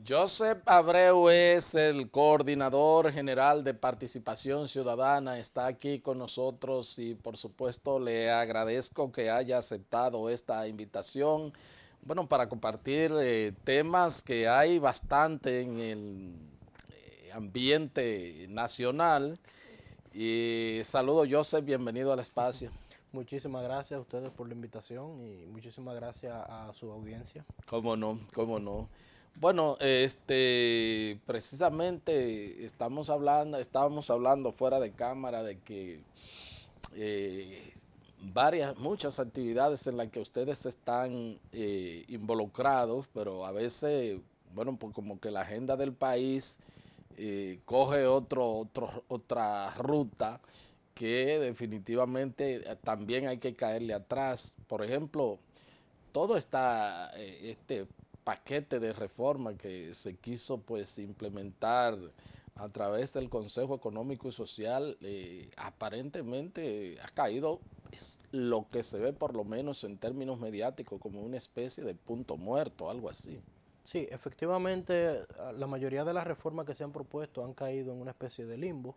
Joseph Abreu es el coordinador general de Participación Ciudadana, está aquí con nosotros y por supuesto le agradezco que haya aceptado esta invitación, bueno, para compartir temas que hay bastante en el ambiente nacional. Y saludo Joseph, bienvenido al espacio. Muchísimas gracias a ustedes por la invitación y muchísimas gracias a su audiencia. Cómo no, cómo no. Bueno, precisamente estábamos hablando fuera de cámara de que eh, muchas actividades en las que ustedes están involucrados, pero a veces, bueno, pues como que la agenda del país coge otra ruta que definitivamente también hay que caerle atrás. Por ejemplo, todo este paquete de reforma que se quiso pues implementar a través del Consejo Económico y Social, aparentemente ha caído, es lo que se ve por lo menos en términos mediáticos, como una especie de punto muerto, algo así. Sí, efectivamente, la mayoría de las reformas que se han propuesto han caído en una especie de limbo,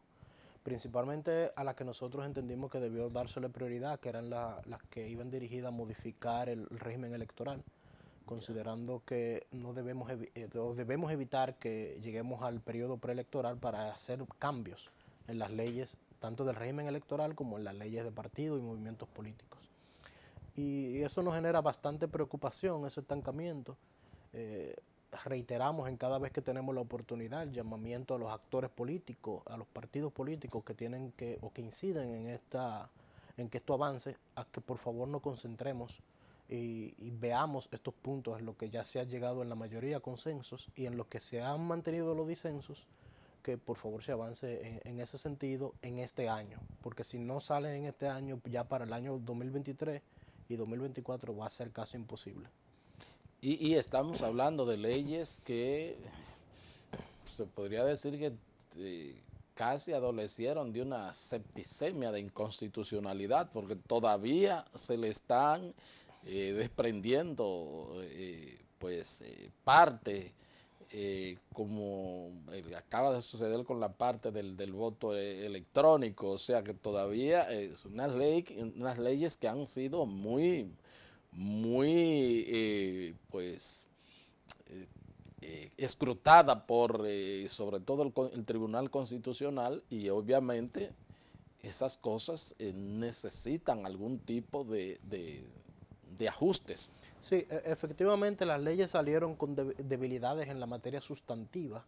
principalmente a las que nosotros entendimos que debió dársele prioridad, que eran las que iban dirigidas a modificar el régimen electoral, considerando que no debemos evitar que lleguemos al periodo preelectoral para hacer cambios en las leyes, tanto del régimen electoral como en las leyes de partidos y movimientos políticos. Y eso nos genera bastante preocupación, ese estancamiento. Eh, Reiteramos en cada vez que tenemos la oportunidad el llamamiento a los actores políticos, a los partidos políticos que tienen que o que inciden en que esto avance, a que por favor nos concentremos y veamos estos puntos en los que ya se ha llegado en la mayoría consensos y en los que se han mantenido los disensos, que por favor se avance en ese sentido en este año, porque si no sale en este año, ya para el año 2023 y 2024 va a ser casi imposible. Y estamos hablando de leyes que se podría decir que casi adolecieron de una septicemia de inconstitucionalidad, porque todavía se le están desprendiendo parte, como acaba de suceder con la parte del voto electrónico, o sea que todavía son unas leyes que han sido muy, escrutada por sobre todo el Tribunal Constitucional, y obviamente esas cosas necesitan algún tipo de ajustes. Sí, efectivamente las leyes salieron con debilidades en la materia sustantiva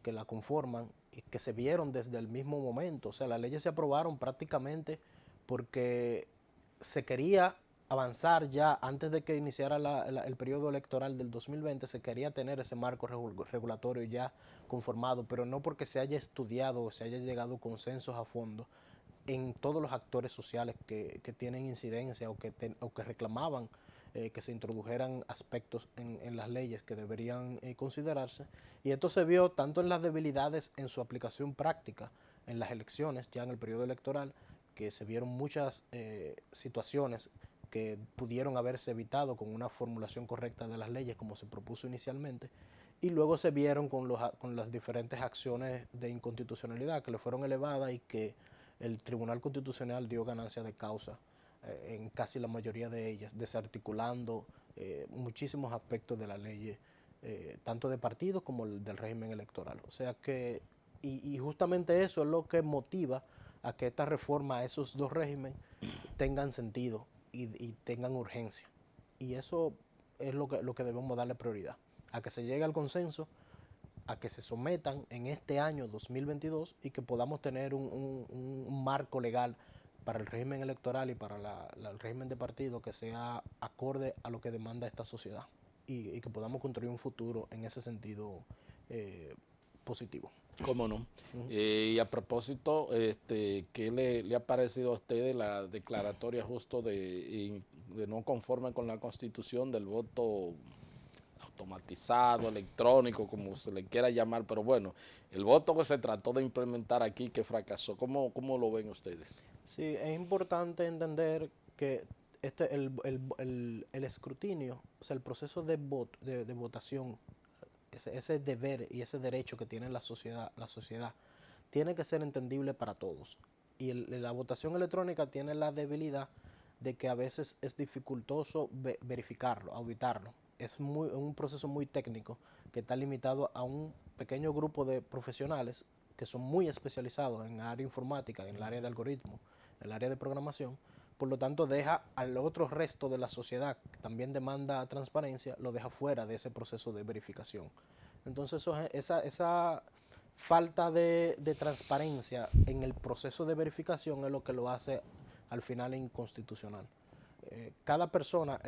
que la conforman y que se vieron desde el mismo momento. O sea, las leyes se aprobaron prácticamente porque se quería avanzar ya antes de que iniciara el periodo electoral del 2020, se quería tener ese marco regulatorio ya conformado, pero no porque se haya estudiado o se haya llegado a consensos a fondo en todos los actores sociales que tienen incidencia o que reclamaban que se introdujeran aspectos en las leyes que deberían considerarse. Y esto se vio tanto en las debilidades en su aplicación práctica, en las elecciones, ya en el periodo electoral, que se vieron muchas situaciones que pudieron haberse evitado con una formulación correcta de las leyes como se propuso inicialmente, y luego se vieron con las diferentes acciones de inconstitucionalidad que le fueron elevadas y que el Tribunal Constitucional dio ganancia de causa en casi la mayoría de ellas, desarticulando muchísimos aspectos de la ley, tanto de partidos como del régimen electoral. O sea que, y justamente eso es lo que motiva a que esta reforma a esos dos regímenes tengan sentido y tengan urgencia. Y eso es lo que debemos darle prioridad, a que se llegue al consenso, a que se sometan en este año 2022 y que podamos tener un marco legal para el régimen electoral y para el régimen de partido que sea acorde a lo que demanda esta sociedad y que podamos construir un futuro en ese sentido positivo. ¿Cómo no? Uh -huh. Y a propósito, ¿qué le ha parecido a usted la declaratoria justo de no conforme con la Constitución del voto automatizado, electrónico, como se le quiera llamar? Pero bueno, el voto que se trató de implementar aquí que fracasó, ¿cómo lo ven ustedes? Sí, es importante entender que el escrutinio, o sea, el proceso de votación ese deber y ese derecho que tiene la sociedad tiene que ser entendible para todos. Y la votación electrónica tiene la debilidad de que a veces es dificultoso verificarlo, auditarlo. Es un proceso muy técnico que está limitado a un pequeño grupo de profesionales que son muy especializados en el área informática, en el área de algoritmos, en el área de programación. Por lo tanto, deja al otro resto de la sociedad, que también demanda transparencia, lo deja fuera de ese proceso de verificación. Entonces, esa falta de transparencia en el proceso de verificación es lo que lo hace al final inconstitucional. Cada persona,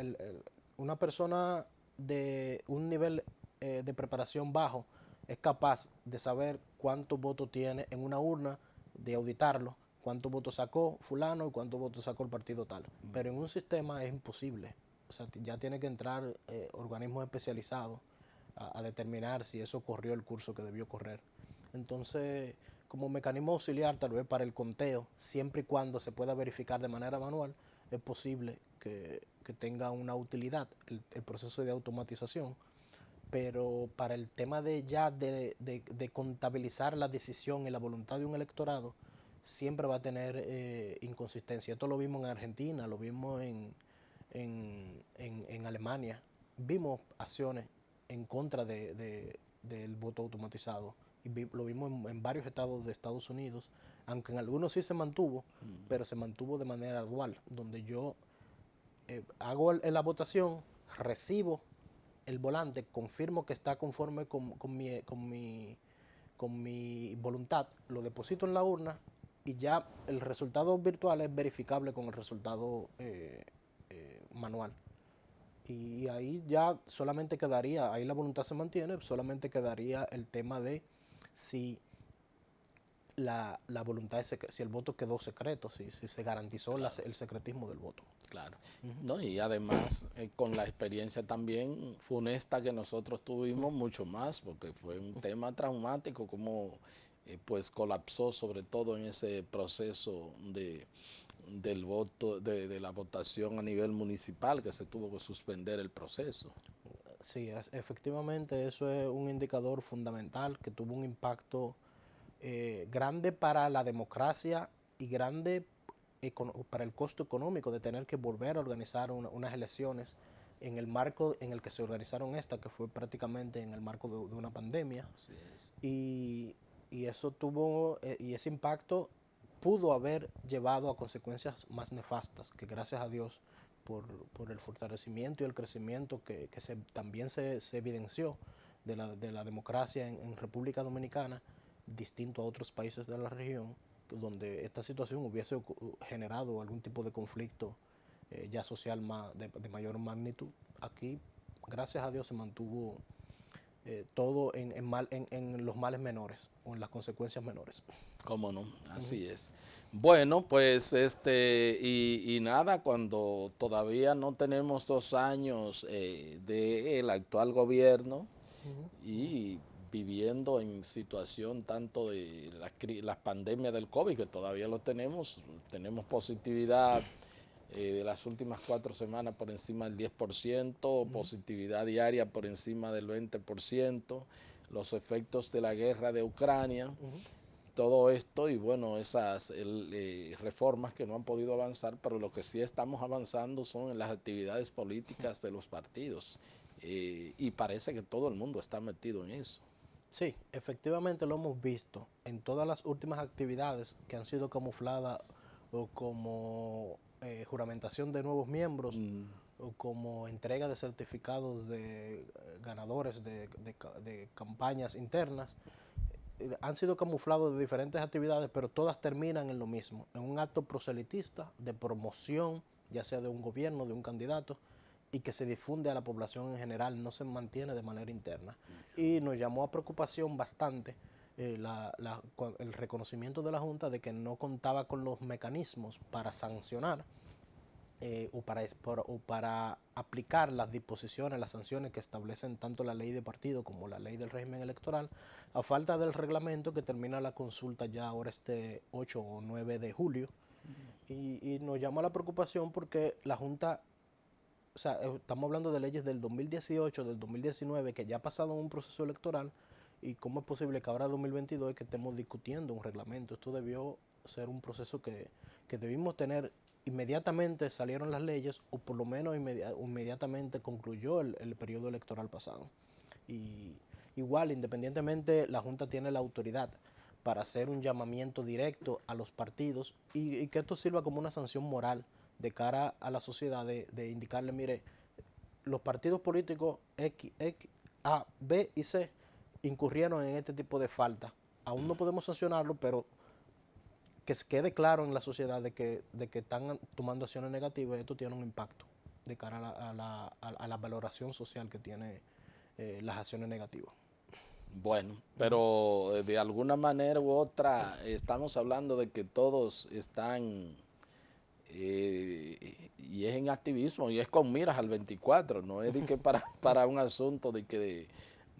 una persona de un nivel de preparación bajo es capaz de saber cuántos votos tiene en una urna, de auditarlo, cuántos votos sacó fulano y cuántos votos sacó el partido tal. Pero en un sistema es imposible. O sea, ya tiene que entrar organismos especializados a determinar si eso corrió el curso que debió correr. Entonces, como mecanismo auxiliar, tal vez para el conteo, siempre y cuando se pueda verificar de manera manual, es posible que tenga una utilidad el proceso de automatización. Pero para el tema de contabilizar la decisión y la voluntad de un electorado, siempre va a tener inconsistencia. Esto lo vimos en Argentina, lo vimos en Alemania. Vimos acciones en contra del voto automatizado. Y lo vimos en varios estados de Estados Unidos, aunque en algunos sí se mantuvo, pero se mantuvo de manera dual, donde yo hago la votación, recibo el volante, confirmo que está conforme con mi voluntad, lo deposito en la urna y ya el resultado virtual es verificable con el resultado manual. Y ahí ya solamente quedaría, ahí la voluntad se mantiene, solamente quedaría el tema de si la voluntad, si el voto quedó secreto, si se garantizó el secretismo del voto. Claro. No, y además con la experiencia también funesta que nosotros tuvimos, mucho más, porque fue un tema traumático, como pues colapsó sobre todo en ese proceso del voto, de la votación a nivel municipal, que se tuvo que suspender el proceso. Sí, efectivamente eso es un indicador fundamental que tuvo un impacto grande para la democracia y grande para el costo económico de tener que volver a organizar unas elecciones en el marco en el que se organizaron estas, que fue prácticamente en el marco de una pandemia. Así es. Y eso tuvo, y ese impacto pudo haber llevado a consecuencias más nefastas, que gracias a Dios por el fortalecimiento y el crecimiento que también se evidenció de la democracia en República Dominicana, distinto a otros países de la región, donde esta situación hubiese generado algún tipo de conflicto ya social de mayor magnitud. Aquí, gracias a Dios, se mantuvo todo en los males menores o en las consecuencias menores. ¿Cómo no? Así es. Bueno, pues y nada, cuando todavía no tenemos 2 años del actual gobierno y viviendo en situación tanto de la pandemia del COVID, que todavía lo tenemos positividad de las últimas 4 semanas por encima del 10%, positividad diaria por encima del 20%, los efectos de la guerra de Ucrania, todo esto y bueno, esas reformas que no han podido avanzar, pero lo que sí estamos avanzando son en las actividades políticas de los partidos y parece que todo el mundo está metido en eso. Sí, efectivamente lo hemos visto en todas las últimas actividades que han sido camufladas o como juramentación de nuevos miembros o como entrega de certificados de ganadores de campañas internas. Han sido camuflados de diferentes actividades, pero todas terminan en lo mismo, en un acto proselitista de promoción, ya sea de un gobierno, de un candidato, y que se difunde a la población en general, no se mantiene de manera interna. Y nos llamó a preocupación bastante el reconocimiento de la Junta de que no contaba con los mecanismos para sancionar o para aplicar las disposiciones, las sanciones que establecen tanto la ley de partido como la ley del régimen electoral, a falta del reglamento que termina la consulta ya ahora 8 o 9 de julio. Y nos llama la preocupación porque la Junta sea, estamos hablando de leyes del 2018, del 2019, que ya ha pasado un proceso electoral, y cómo es posible que ahora 2022 que estemos discutiendo un reglamento. Esto debió ser un proceso que debimos tener inmediatamente salieron las leyes, o por lo menos inmediatamente concluyó el periodo electoral pasado. Y igual, independientemente, la Junta tiene la autoridad para hacer un llamamiento directo a los partidos y que esto sirva como una sanción moral de cara a la sociedad de indicarle, mire, los partidos políticos X, A, B y C incurrieron en este tipo de falta. Aún no podemos sancionarlo, pero que se quede claro en la sociedad de que están tomando acciones negativas, y esto tiene un impacto de cara a la valoración social que tiene las acciones negativas. Bueno, pero de alguna manera u otra estamos hablando de que todos están, y es en activismo, y es con miras al 24, no es de que para un asunto de que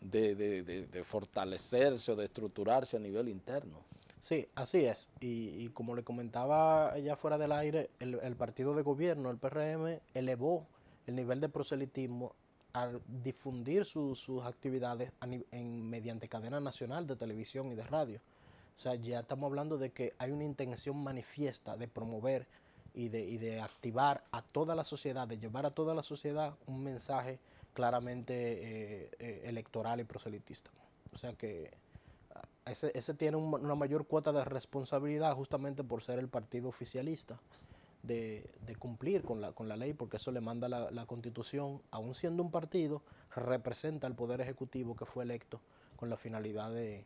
de fortalecerse o de estructurarse a nivel interno. Sí, así es. Y como le comentaba allá fuera del aire, el partido de gobierno, el PRM, elevó el nivel de proselitismo al difundir sus actividades mediante cadena nacional de televisión y de radio. O sea, ya estamos hablando de que hay una intención manifiesta de promover y de activar a toda la sociedad, de llevar a toda la sociedad un mensaje claramente electoral y proselitista. O sea que ese tiene una mayor cuota de responsabilidad justamente por ser el partido oficialista de cumplir con la ley, porque eso le manda la Constitución, aún siendo un partido, representa al Poder Ejecutivo que fue electo con la finalidad de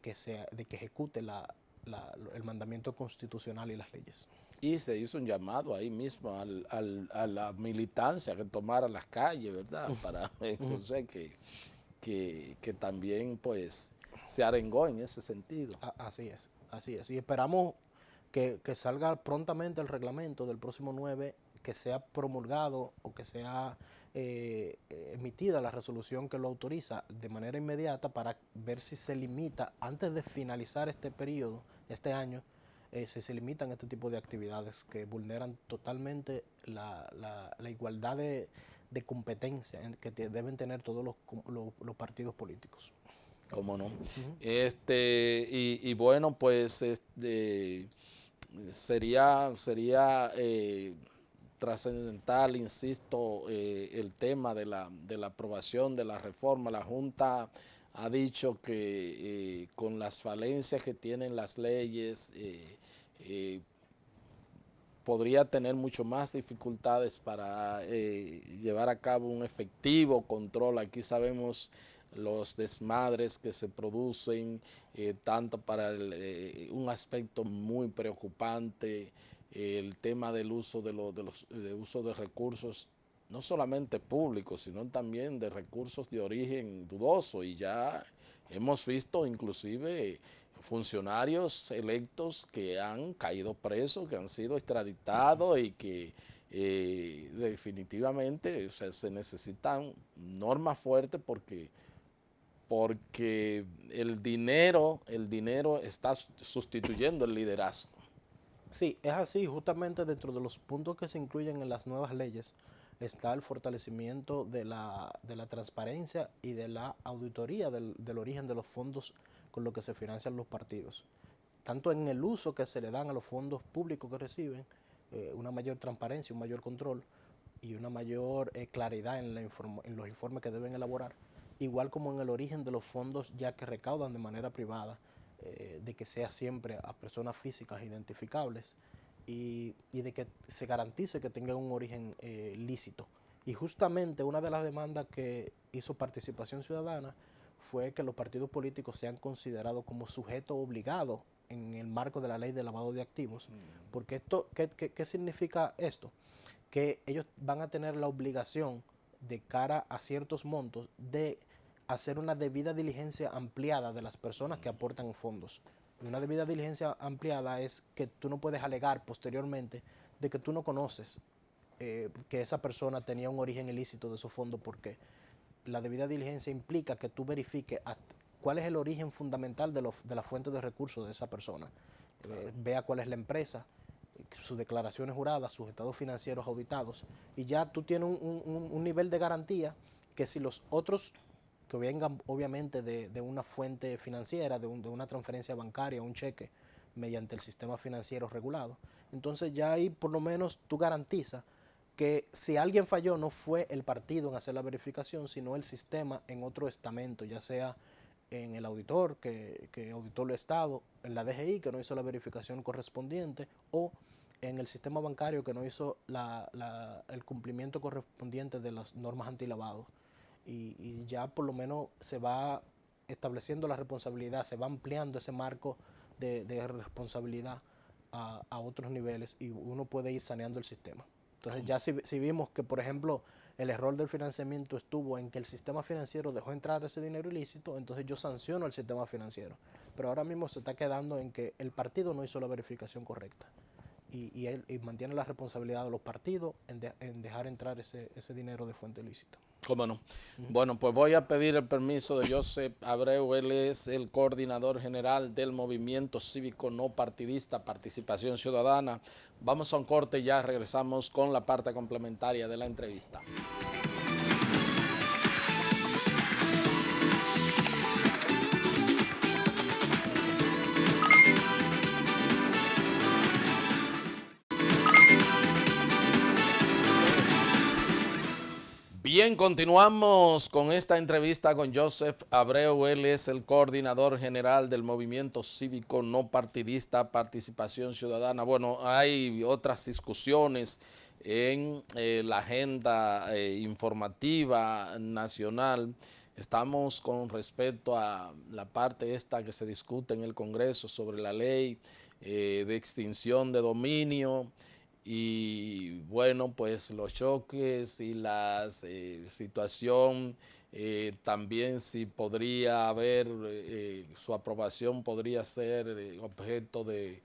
que ejecute el mandamiento constitucional y las leyes. Y se hizo un llamado ahí mismo a la militancia que tomara las calles, ¿verdad? Para, no sé, que también pues se arengó en ese sentido. Así es, así es. Y esperamos que salga prontamente el reglamento del próximo 9, que sea promulgado o que sea emitida la resolución que lo autoriza de manera inmediata para ver si se limita, antes de finalizar este periodo, este año, si se limitan este tipo de actividades que vulneran totalmente la igualdad de competencia que deben tener todos los partidos políticos. ¿Cómo no? Y bueno, pues sería trascendental, insisto, el tema de la aprobación de la reforma. La Junta ha dicho que con las falencias que tienen las leyes, podría tener mucho más dificultades para llevar a cabo un efectivo control. Aquí sabemos los desmadres que se producen, tanto para un aspecto muy preocupante, el tema del uso uso de recursos, no solamente públicos, sino también de recursos de origen dudoso, y ya hemos visto inclusive funcionarios electos que han caído presos, que han sido extraditados y que definitivamente, o sea, se necesitan normas fuertes porque el dinero está sustituyendo el liderazgo. Sí, es así. Justamente dentro de los puntos que se incluyen en las nuevas leyes está el fortalecimiento de la transparencia y de la auditoría del origen de los fondos con los que se financian los partidos. Tanto en el uso que se le dan a los fondos públicos que reciben, una mayor transparencia, un mayor control y una mayor claridad en los informes que deben elaborar, igual como en el origen de los fondos ya que recaudan de manera privada, de que sea siempre a personas físicas identificables y de que se garantice que tengan un origen lícito. Y justamente una de las demandas que hizo Participación Ciudadana fue que los partidos políticos sean considerados como sujetos obligados en el marco de la ley de lavado de activos. Porque esto, ¿qué significa esto? Que ellos van a tener la obligación de cara a ciertos montos de hacer una debida diligencia ampliada de las personas que aportan fondos. Y una debida diligencia ampliada es que tú no puedes alegar posteriormente de que tú no conoces que esa persona tenía un origen ilícito de esos fondos, porque la debida diligencia implica que tú verifiques cuál es el origen fundamental de la fuente de recursos de esa persona. Vea cuál es la empresa, sus declaraciones juradas, sus estados financieros auditados, y ya tú tienes un nivel de garantía que si los otros que vengan obviamente de una fuente financiera, de una transferencia bancaria, un cheque, mediante el sistema financiero regulado, entonces ya ahí por lo menos tú garantizas que si alguien falló no fue el partido en hacer la verificación, sino el sistema en otro estamento, ya sea en el auditor que auditó el Estado, en la DGI que no hizo la verificación correspondiente, o en el sistema bancario que no hizo el cumplimiento correspondiente de las normas antilavado. Y ya por lo menos se va estableciendo la responsabilidad, se va ampliando ese marco de responsabilidad a otros niveles y uno puede ir saneando el sistema. Entonces ya si vimos que, por ejemplo, el error del financiamiento estuvo en que el sistema financiero dejó entrar ese dinero ilícito, entonces yo sanciono al sistema financiero. Pero ahora mismo se está quedando en que el partido no hizo la verificación correcta y mantiene la responsabilidad de los partidos en dejar entrar ese dinero de fuente ilícita. ¿Cómo no? Bueno, pues voy a pedir el permiso de Joseph Abreu. Él es el coordinador general del Movimiento Cívico No Partidista Participación Ciudadana. Vamos a un corte y ya regresamos con la parte complementaria de la entrevista. Bien, continuamos con esta entrevista con Joseph Abreu. Él es el coordinador general del Movimiento Cívico No Partidista Participación Ciudadana. Bueno, hay otras discusiones en la agenda informativa nacional. Estamos con respecto a la parte esta que se discute en el Congreso sobre la ley de extinción de dominio. Y bueno, pues los choques y la situación, también si podría haber, su aprobación podría ser objeto de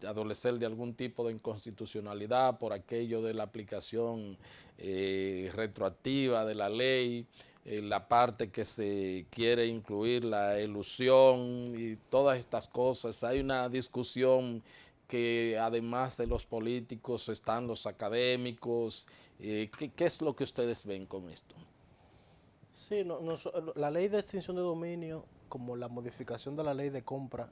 adolecer de algún tipo de inconstitucionalidad por aquello de la aplicación retroactiva de la ley, la parte que se quiere incluir la elusión y todas estas cosas. Hay una discusión que además de los políticos están los académicos. ¿Qué es lo que ustedes ven con esto? Sí, la ley de extinción de dominio, como la modificación de la ley de compra,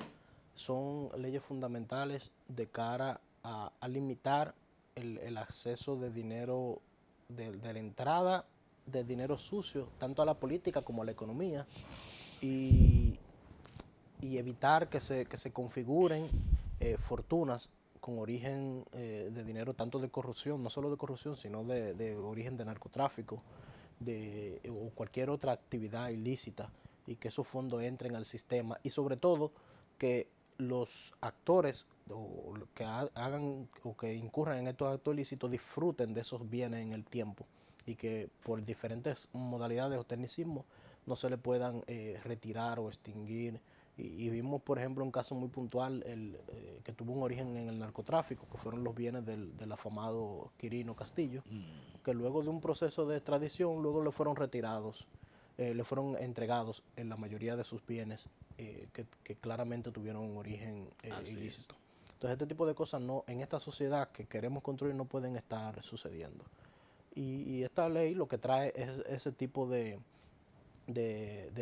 son leyes fundamentales de cara a limitar el acceso de dinero, de la entrada de dinero sucio, tanto a la política como a la economía, y evitar que se configuren fortunas con origen de dinero tanto de corrupción, no solo de corrupción, sino de origen de narcotráfico o cualquier otra actividad ilícita, y que esos fondos entren al sistema, y sobre todo que los actores que hagan o que incurran en estos actos ilícitos disfruten de esos bienes en el tiempo, y que por diferentes modalidades o tecnicismos no se le puedan retirar o extinguir. Y vimos, por ejemplo, un caso muy puntual que tuvo un origen en el narcotráfico, que fueron los bienes del afamado Quirino Castillo, que luego de un proceso de extradición, luego le fueron retirados, le fueron entregados en la mayoría de sus bienes, que claramente tuvieron un origen ilícito. Entonces, este tipo de cosas en esta sociedad que queremos construir no pueden estar sucediendo. Y esta ley lo que trae es ese tipo de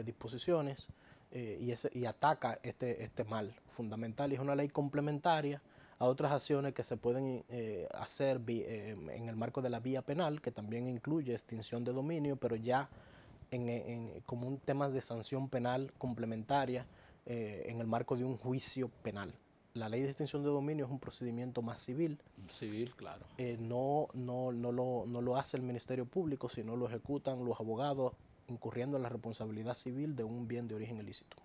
disposiciones, y ataca este mal fundamental, y es una ley complementaria a otras acciones que se pueden hacer en el marco de la vía penal, que también incluye extinción de dominio, pero ya como un tema de sanción penal complementaria en el marco de un juicio penal. La ley de extinción de dominio es un procedimiento más civil. Civil, claro. No lo hace el Ministerio Público, sino lo ejecutan los abogados, incurriendo en la responsabilidad civil de un bien de origen ilícito.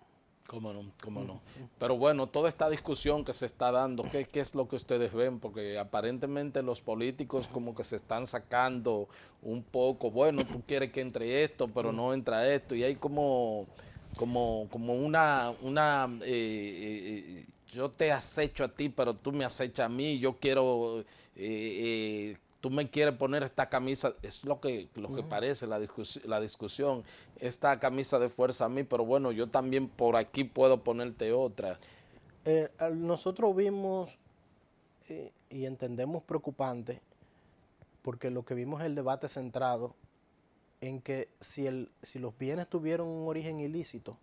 ¿Cómo no? ¿Cómo no? Pero bueno, toda esta discusión que se está dando, ¿qué es lo que ustedes ven? Porque aparentemente los políticos como que se están sacando un poco, bueno, tú quieres que entre esto, pero no entra esto, y hay como una yo te acecho a ti, pero tú me acechas a mí, yo quiero, tú me quieres poner esta camisa, es lo que parece la discusión, esta camisa de fuerza a mí, pero bueno, yo también por aquí puedo ponerte otra. Nosotros vimos y entendemos preocupante porque lo que vimos es el debate centrado en que si los bienes tuvieron un origen ilícito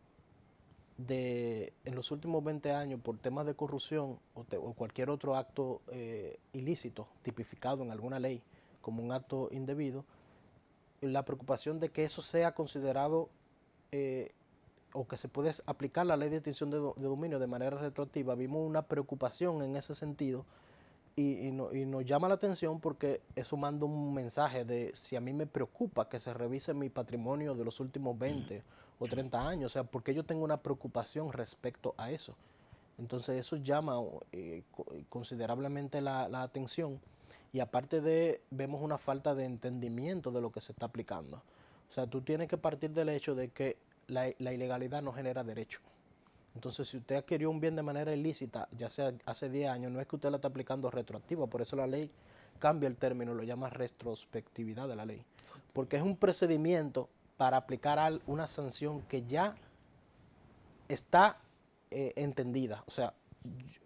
en los últimos 20 años por temas de corrupción o cualquier otro acto ilícito tipificado en alguna ley como un acto indebido, la preocupación de que eso sea considerado o que se puede aplicar la ley de extinción de dominio de manera retroactiva, vimos una preocupación en ese sentido y nos llama la atención porque eso manda un mensaje de si a mí me preocupa que se revise mi patrimonio de los últimos 20 o 30 años, o sea, porque yo tengo una preocupación respecto a eso. Entonces eso llama considerablemente la atención y aparte vemos una falta de entendimiento de lo que se está aplicando. O sea, tú tienes que partir del hecho de que la ilegalidad no genera derecho. Entonces, si usted adquirió un bien de manera ilícita, ya sea hace 10 años, no es que usted la está aplicando retroactiva, por eso la ley cambia el término, lo llama retrospectividad de la ley. Porque es un procedimiento para aplicar una sanción que ya está entendida. O sea,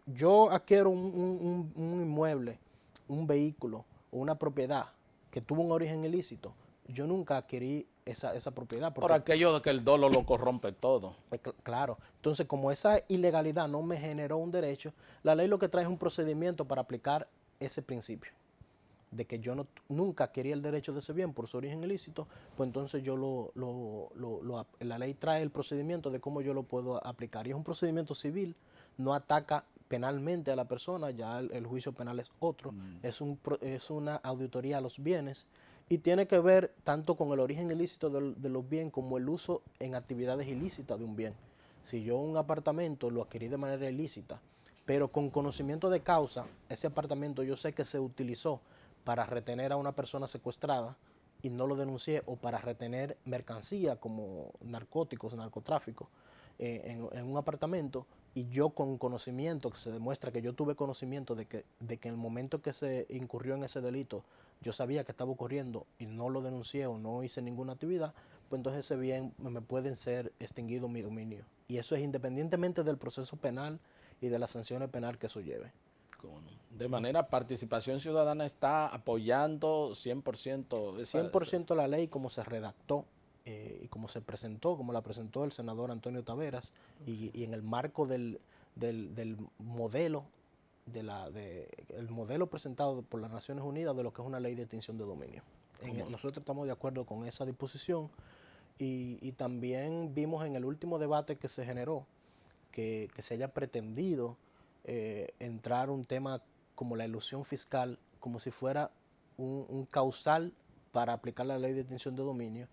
yo adquiero un inmueble, un vehículo o una propiedad que tuvo un origen ilícito, yo nunca adquirí esa propiedad. Por aquello de que el dolo lo corrompe todo. Claro, entonces como esa ilegalidad no me generó un derecho, la ley lo que trae es un procedimiento para aplicar ese principio, de que yo nunca quería el derecho de ese bien por su origen ilícito, pues entonces yo la ley trae el procedimiento de cómo yo lo puedo aplicar. Y es un procedimiento civil, no ataca penalmente a la persona, ya el juicio penal es otro, es una auditoría a los bienes y tiene que ver tanto con el origen ilícito de los bienes como el uso en actividades ilícitas de un bien. Si yo un apartamento lo adquirí de manera ilícita, pero con conocimiento de causa, ese apartamento yo sé que se utilizó para retener a una persona secuestrada y no lo denuncié, o para retener mercancía como narcóticos, narcotráfico, en un apartamento, y yo con conocimiento, que se demuestra que yo tuve conocimiento de que en el momento que se incurrió en ese delito, yo sabía que estaba ocurriendo y no lo denuncié o no hice ninguna actividad, pues entonces ese bien me pueden ser extinguido mi dominio. Y eso es independientemente del proceso penal y de las sanciones penales que eso lleve. De manera, Participación Ciudadana está apoyando 100% 100% la ley como se redactó y como se presentó, como la presentó el senador Antonio Taveras, y en el marco del modelo el modelo presentado por las Naciones Unidas de lo que es una ley de extinción de dominio. Nosotros estamos de acuerdo con esa disposición y también vimos en el último debate que se generó que se haya pretendido entrar un tema como la ilusión fiscal, como si fuera un causal para aplicar la ley de extinción de dominio,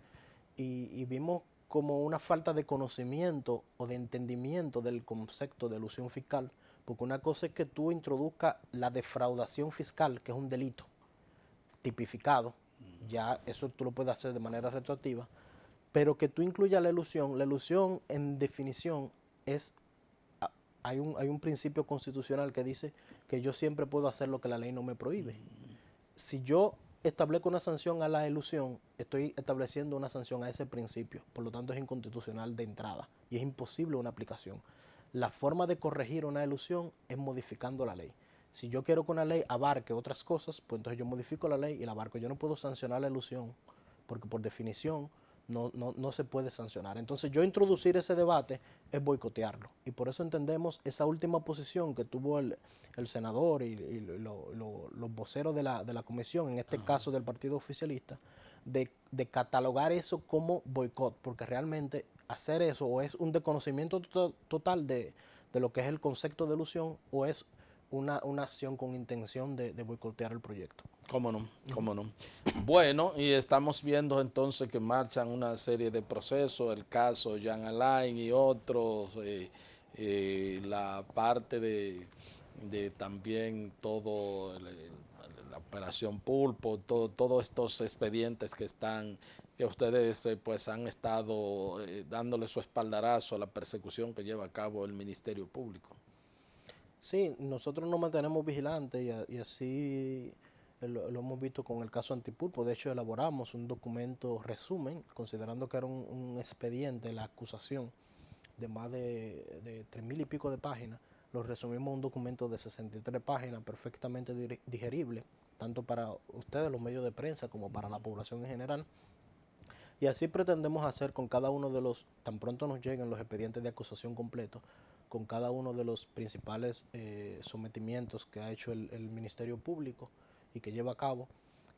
y vimos como una falta de conocimiento o de entendimiento del concepto de ilusión fiscal, porque una cosa es que tú introduzcas la defraudación fiscal, que es un delito tipificado, ya eso tú lo puedes hacer de manera retroactiva, pero que tú incluyas la ilusión en definición es, hay un principio constitucional que dice que yo siempre puedo hacer lo que la ley no me prohíbe. Si yo establezco una sanción a la ilusión, estoy estableciendo una sanción a ese principio, por lo tanto es inconstitucional de entrada y es imposible una aplicación. La forma de corregir una ilusión es modificando la ley. Si yo quiero que una ley abarque otras cosas, pues entonces yo modifico la ley y la abarco. Yo no puedo sancionar la ilusión porque por definición no se puede sancionar. Entonces yo introducir ese debate es boicotearlo. Y por eso entendemos esa última posición que tuvo el senador y los voceros de la comisión, en este caso del partido oficialista, de catalogar eso como boicot, porque realmente hacer eso o es un desconocimiento total de lo que es el concepto de ilusión o es una acción con intención de boicotear el proyecto. Cómo no, cómo no. Bueno, y estamos viendo entonces que marchan una serie de procesos, el caso Jean Alain y otros, la parte de también todo la operación Pulpo, todos estos expedientes que ustedes pues han estado dándole su espaldarazo a la persecución que lleva a cabo el Ministerio Público. Sí, nosotros nos mantenemos vigilantes y así lo hemos visto con el caso Antipulpo. De hecho, elaboramos un documento resumen, considerando que era un expediente, la acusación de más de 3.000 y pico de páginas. lo resumimos en un documento de 63 páginas perfectamente digerible, tanto para ustedes, los medios de prensa, como para la población en general. Y así pretendemos hacer con cada uno de los, tan pronto nos lleguen los expedientes de acusación completos, con cada uno de los principales sometimientos que ha hecho el Ministerio Público y que lleva a cabo,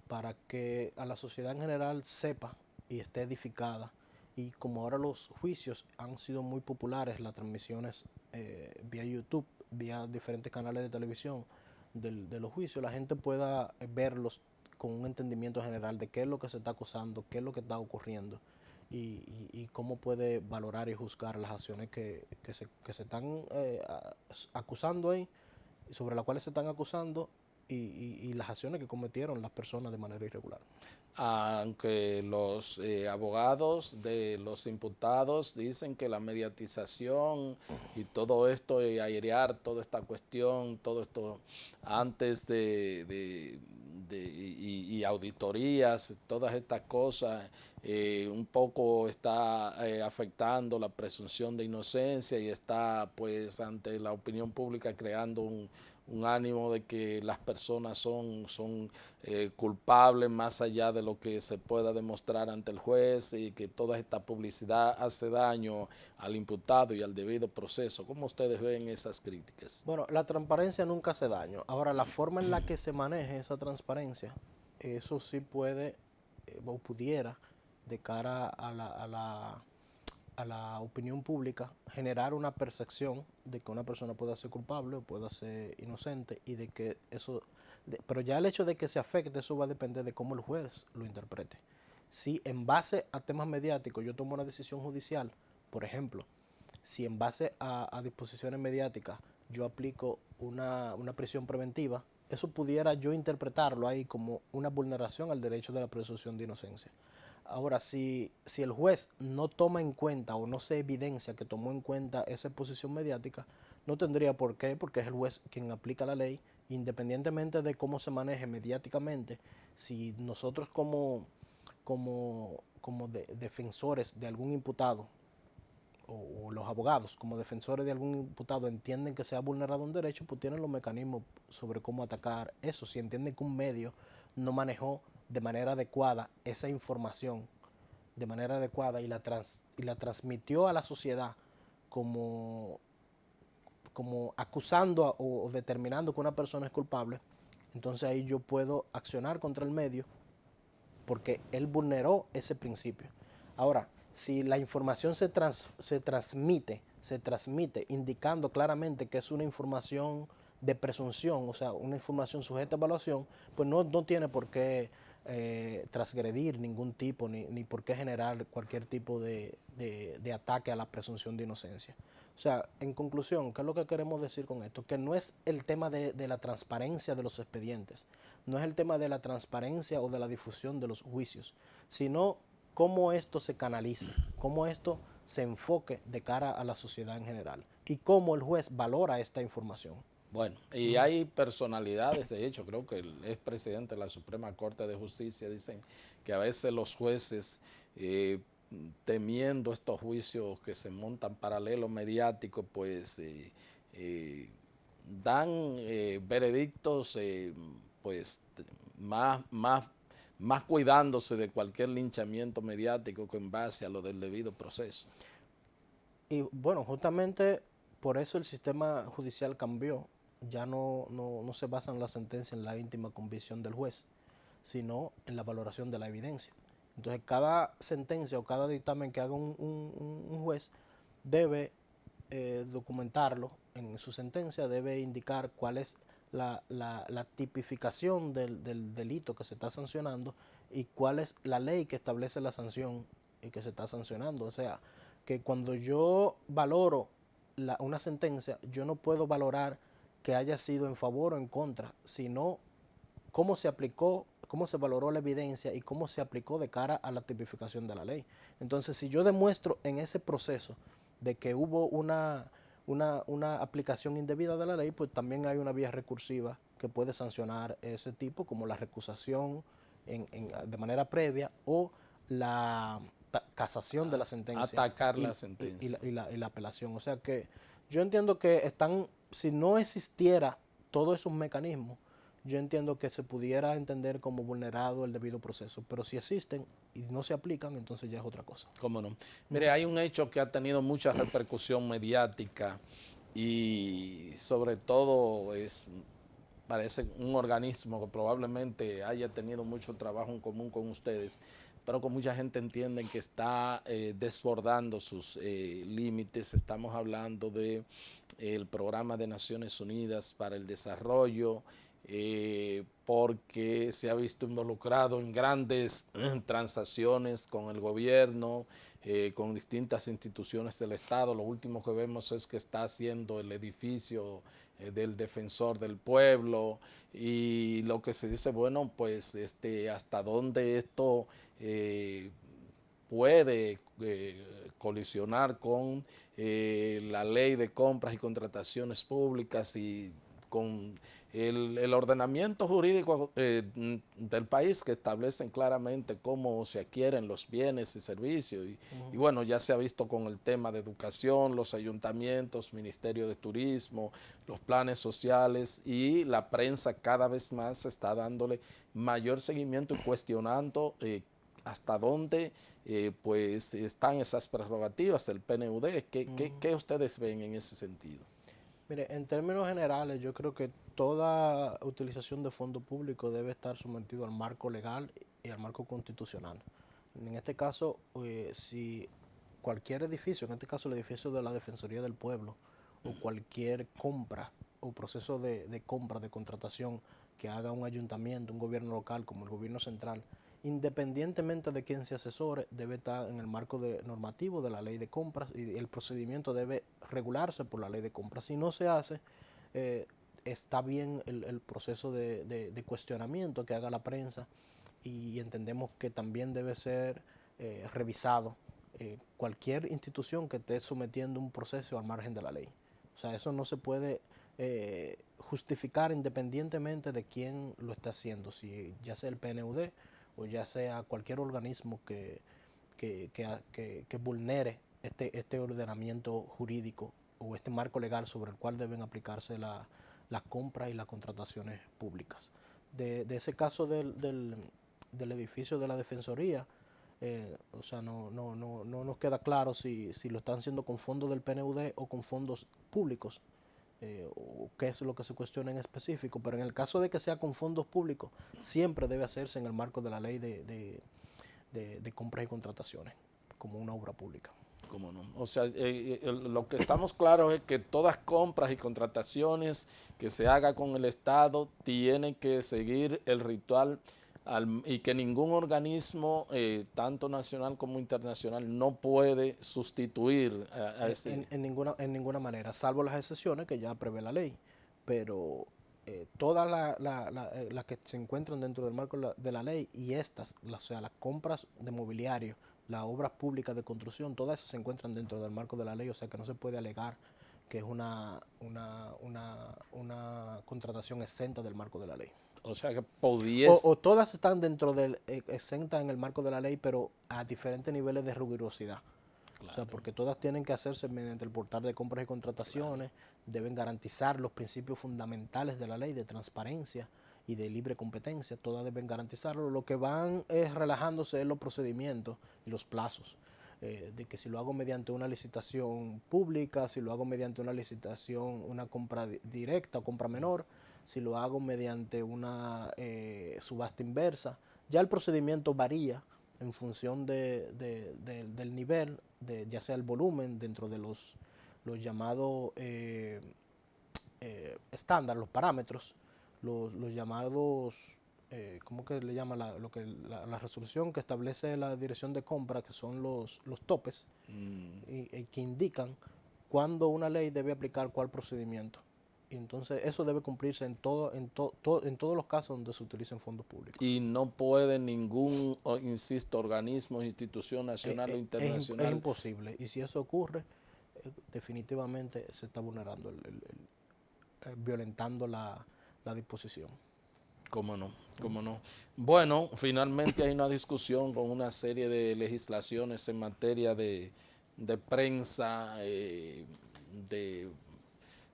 para que a la sociedad en general sepa y esté edificada. Y como ahora los juicios han sido muy populares, las transmisiones vía YouTube, vía diferentes canales de televisión de los juicios, la gente pueda verlos con un entendimiento general de qué es lo que se está acusando, qué es lo que está ocurriendo y cómo puede valorar y juzgar las acciones que se están acusando ahí, sobre las cuales se están acusando y las acciones que cometieron las personas de manera irregular. Aunque los abogados de los imputados dicen que la mediatización y todo esto, y airear toda esta cuestión, todo esto antes y auditorías, todas estas cosas, un poco está afectando la presunción de inocencia y está pues ante la opinión pública creando un ánimo de que las personas son culpables más allá de lo que se pueda demostrar ante el juez y que toda esta publicidad hace daño al imputado y al debido proceso. ¿Cómo ustedes ven esas críticas? Bueno, la transparencia nunca hace daño. Ahora, la forma en la que se maneje esa transparencia, eso sí puede o pudiera, de cara a la opinión pública, generar una percepción de que una persona pueda ser culpable o pueda ser inocente y de que eso, pero ya el hecho de que se afecte, eso va a depender de cómo el juez lo interprete. Si en base a temas mediáticos yo tomo una decisión judicial, por ejemplo, si en base a disposiciones mediáticas yo aplico una prisión preventiva, eso pudiera yo interpretarlo ahí como una vulneración al derecho de la presunción de inocencia. Ahora, si el juez no toma en cuenta o no se evidencia que tomó en cuenta esa posición mediática, no tendría por qué, porque es el juez quien aplica la ley, independientemente de cómo se maneje mediáticamente. Si nosotros como defensores de algún imputado, o los abogados como defensores de algún imputado entienden que se ha vulnerado un derecho, pues tienen los mecanismos sobre cómo atacar eso. Si entienden que un medio no manejó de manera adecuada esa información, de manera adecuada, y la transmitió a la sociedad como acusando o determinando que una persona es culpable, entonces ahí yo puedo accionar contra el medio porque él vulneró ese principio. Ahora, si la información se transmite indicando claramente que es una información de presunción, o sea, una información sujeta a evaluación, pues no tiene por qué transgredir ningún tipo, ni por qué generar cualquier tipo de ataque a la presunción de inocencia. O sea, en conclusión, ¿qué es lo que queremos decir con esto? Que no es el tema de la transparencia de los expedientes, no es el tema de la transparencia o de la difusión de los juicios, sino cómo esto se canaliza, cómo esto se enfoque de cara a la sociedad en general y cómo el juez valora esta información. Bueno, y hay personalidades, de hecho, creo que el expresidente de la Suprema Corte de Justicia dicen que a veces los jueces, temiendo estos juicios que se montan paralelos mediáticos, pues dan veredictos pues más cuidándose de cualquier linchamiento mediático que en base a lo del debido proceso. Y bueno, justamente por eso el sistema judicial cambió. Ya no se basa en la sentencia en la íntima convicción del juez, sino en la valoración de la evidencia. Entonces, cada sentencia o cada dictamen que haga un juez debe documentarlo en su sentencia, debe indicar cuál es la tipificación del delito que se está sancionando y cuál es la ley que establece la sanción que se está sancionando. O sea, que cuando yo valoro una sentencia, yo no puedo valorar que haya sido en favor o en contra, sino cómo se aplicó, cómo se valoró la evidencia y cómo se aplicó de cara a la tipificación de la ley. Entonces, si yo demuestro en ese proceso de que hubo una aplicación indebida de la ley, pues también hay una vía recursiva que puede sancionar ese tipo, como la recusación de manera previa o la casación de la sentencia. Atacar la sentencia. Y la apelación. O sea que Yo entiendo que si no existiera todos esos mecanismos, yo entiendo que se pudiera entender como vulnerado el debido proceso, pero si existen y no se aplican, entonces ya es otra cosa. ¿Cómo no? Mire, hay un hecho que ha tenido mucha repercusión mediática y sobre todo parece un organismo que probablemente haya tenido mucho trabajo en común con ustedes, pero que mucha gente entiende que está desbordando sus límites. Estamos hablando de el Programa de Naciones Unidas para el Desarrollo, porque se ha visto involucrado en grandes transacciones con el gobierno, con distintas instituciones del Estado. Lo último que vemos es que está haciendo el edificio del Defensor del Pueblo, y lo que se dice, bueno, pues hasta dónde esto puede colisionar con la ley de compras y contrataciones públicas y con el ordenamiento jurídico del país, que establecen claramente cómo se adquieren los bienes y servicios. Y bueno, ya se ha visto con el tema de educación, los ayuntamientos, Ministerio de Turismo, los planes sociales, y la prensa cada vez más está dándole mayor seguimiento y cuestionando hasta dónde pues están esas prerrogativas del PNUD. ¿Qué ustedes ven en ese sentido? Mire, en términos generales, yo creo que toda utilización de fondos públicos debe estar sometido al marco legal y al marco constitucional. En este caso, si cualquier edificio, en este caso el edificio de la Defensoría del Pueblo, o cualquier compra o proceso de compra, de contratación que haga un ayuntamiento, un gobierno local como el gobierno central, independientemente de quién se asesore, debe estar en el marco normativo de la ley de compras, y el procedimiento debe regularse por la ley de compras. Si no se hace, está bien el proceso de cuestionamiento que haga la prensa, y entendemos que también debe ser revisado cualquier institución que esté sometiendo un proceso al margen de la ley. O sea, eso no se puede justificar independientemente de quién lo esté haciendo, si ya sea el PNUD o ya sea cualquier organismo que vulnere este ordenamiento jurídico o este marco legal sobre el cual deben aplicarse las compras y las contrataciones públicas. De ese caso del edificio de la Defensoría, o sea, no nos queda claro si lo están haciendo con fondos del PNUD o con fondos públicos, o qué es lo que se cuestiona en específico, pero en el caso de que sea con fondos públicos, siempre debe hacerse en el marco de la ley de compras y contrataciones, como una obra pública. ¿Cómo no? O sea, lo que estamos claros es que todas compras y contrataciones que se haga con el Estado tienen que seguir el ritual, y que ningún organismo, tanto nacional como internacional, no puede sustituir a ese. En ninguna manera, salvo las excepciones que ya prevé la ley, pero todas las que se encuentran dentro del marco de la ley, y estas, o sea, las compras de mobiliario, las obras públicas de construcción, todas esas se encuentran dentro del marco de la ley, o sea que no se puede alegar que es una contratación exenta del marco de la ley. O sea que pudiese. O todas están dentro del exenta en el marco de la ley, pero a diferentes niveles de rigurosidad. Claro. O sea, porque todas tienen que hacerse mediante el portal de compras y contrataciones, claro. Deben garantizar los principios fundamentales de la ley de transparencia y de libre competencia, todas deben garantizarlo. Lo que van es relajándose en los procedimientos y los plazos, de que si lo hago mediante una licitación pública, si lo hago mediante una licitación, una compra directa o compra menor, si lo hago mediante una subasta inversa, ya el procedimiento varía en función del nivel, ya sea el volumen dentro de los llamados estándar, los parámetros, los llamados, ¿cómo que le llama la resolución que establece la dirección de compra, que son los topes, y que indican cuándo una ley debe aplicar cuál procedimiento? Y entonces eso debe cumplirse en todos los casos donde se utilicen fondos públicos. Y no puede ningún, insisto, organismo, institución nacional o internacional. Es imposible. Y si eso ocurre, definitivamente se está vulnerando, violentando la disposición. ¿Cómo no? ¿Cómo no? Bueno, finalmente hay una discusión con una serie de legislaciones en materia de prensa,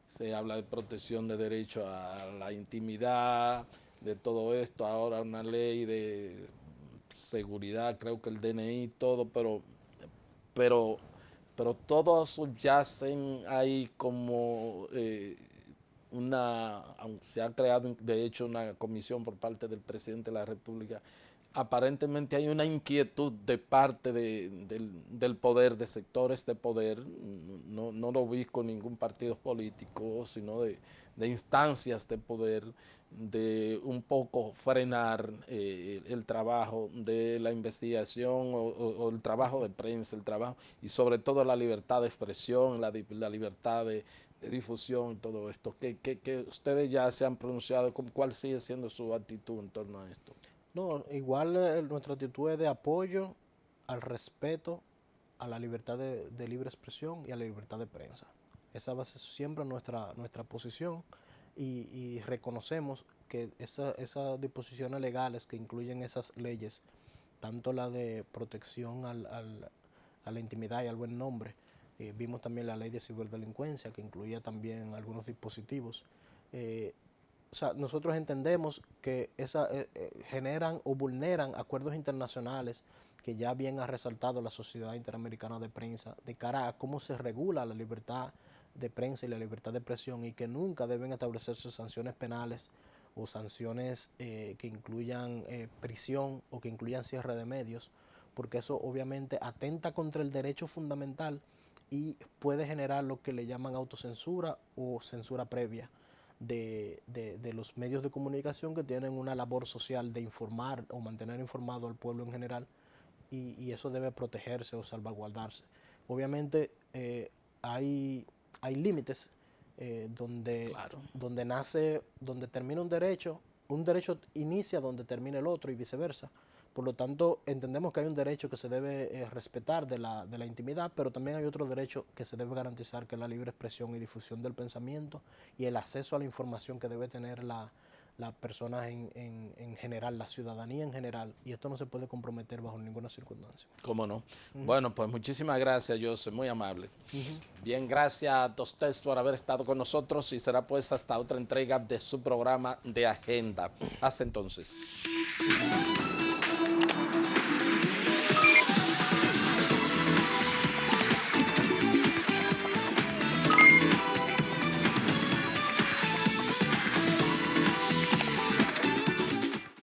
se habla de protección de derecho a la intimidad, de todo esto, ahora una ley de seguridad, creo que el DNI, todo, pero, pero todos yacen ahí como se ha creado de hecho una comisión por parte del presidente de la República. Aparentemente hay una inquietud de parte del poder, de sectores de poder, no lo vi con ningún partido político, sino de instancias de poder, de un poco frenar el trabajo de la investigación o el trabajo de prensa, el trabajo y sobre todo la libertad de expresión, la libertad de difusión y todo esto. Que ustedes ya se han pronunciado, ¿cuál sigue siendo su actitud en torno a esto? No, igual nuestra actitud es de apoyo al respeto a la libertad de libre expresión y a la libertad de prensa. Esa va a ser siempre nuestra posición y reconocemos que esas disposiciones legales que incluyen esas leyes, tanto la de protección a la intimidad y al buen nombre, vimos también la ley de ciberdelincuencia que incluía también algunos dispositivos. O sea, nosotros entendemos que generan o vulneran acuerdos internacionales que ya bien ha resaltado la Sociedad Interamericana de Prensa de cara a cómo se regula la libertad de prensa y la libertad de expresión y que nunca deben establecerse sanciones penales o sanciones que incluyan prisión o que incluyan cierre de medios, porque eso obviamente atenta contra el derecho fundamental y puede generar lo que le llaman autocensura o censura previa de los medios de comunicación que tienen una labor social de informar o mantener informado al pueblo en general y eso debe protegerse o salvaguardarse. Obviamente hay límites Claro. donde termina un derecho inicia donde termina el otro y viceversa. Por lo tanto, entendemos que hay un derecho que se debe respetar de la intimidad, pero también hay otro derecho que se debe garantizar, que es la libre expresión y difusión del pensamiento y el acceso a la información que debe tener las personas en general, la ciudadanía en general, y esto no se puede comprometer bajo ninguna circunstancia. ¿Cómo no? Bueno, pues muchísimas gracias, José, muy amable. Bien, gracias a ustedes por haber estado con nosotros y será pues hasta otra entrega de su programa de Agenda. Hasta entonces.